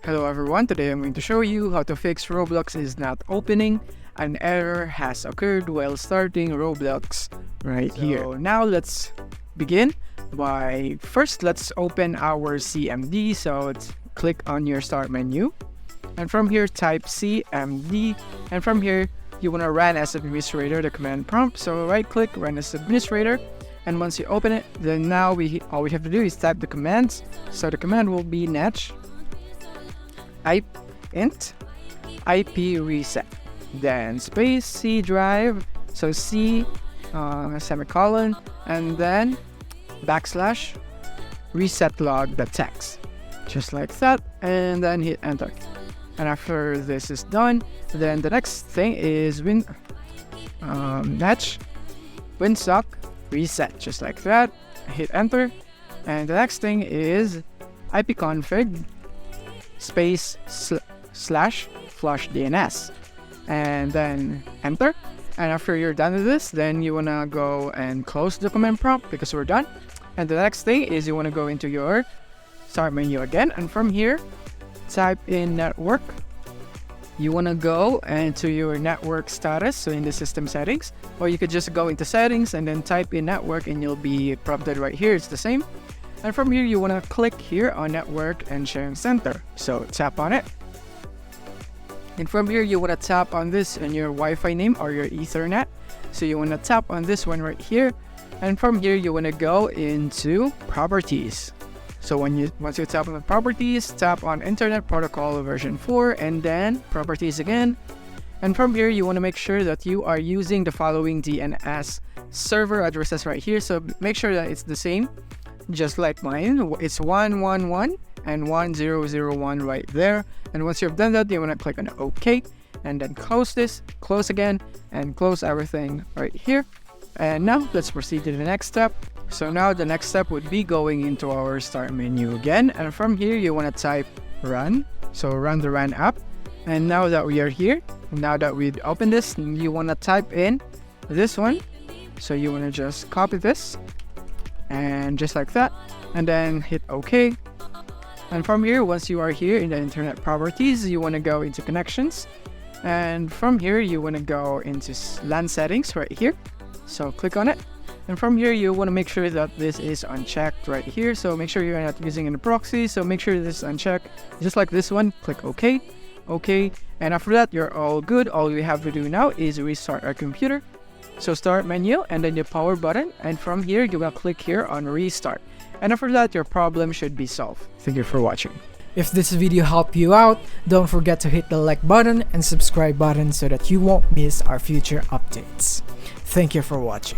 Hello everyone, today I'm going to show you how to fix Roblox is not opening. An error has occurred while starting Roblox right here. So now let's begin by first let's open our CMD. So click on your start menu and from here type CMD, and from here you want to run as administrator the command prompt. So right click, run as administrator, and once you open it, then now all we have to do is type the commands. So the command will be netch int IP reset, then space C drive, so C semicolon, and then backslash reset log the text, just like that, and then hit enter. And after this is done, then the next thing is netch winsock reset, just like that, hit enter. And the next thing is ipconfig space slash flush DNS, and then enter. And after you're done with this, then you want to go and close the command prompt because we're done. And the next thing is you want to go into your start menu again, and from here type in network. You want to go into your network status, so in the system settings, or you could just go into settings and then type in network and you'll be prompted right here. It's the same. And from here you want to click here on network and sharing center, so tap on it. And from here you want to tap on this in your Wi-Fi name or your Ethernet, so you want to tap on this one right here. And from here you want to go into properties. So once you tap on the properties, tap on Internet Protocol version 4 and then properties again. And from here you want to make sure that you are using the following DNS server addresses right here, so make sure that it's the same, just like mine. It's 111 and 1001 right there. And once you've done that, you want to click on OK and then close this, close again, and close everything right here. And now let's proceed to the next step. So now the next step would be going into our start menu again, and from here you want to type run, so run the run app. And now that we are here, now that we've opened this, you want to type in this one, so you want to just copy this and just like that, and then hit OK. And from here, once you are here in the internet properties, you want to go into connections, and from here you want to go into LAN settings right here, so click on it. And from here you want to make sure that this is unchecked right here, so make sure you're not using any proxy, so make sure this is unchecked, just like this one. Click OK, and after that you're all good. All we have to do now is restart our computer, so start menu and then the power button, and from here you will click here on restart, and after that your problem should be solved. Thank you for watching. If this video helped you out, don't forget to hit the like button and subscribe button so that you won't miss our future updates. Thank you for watching.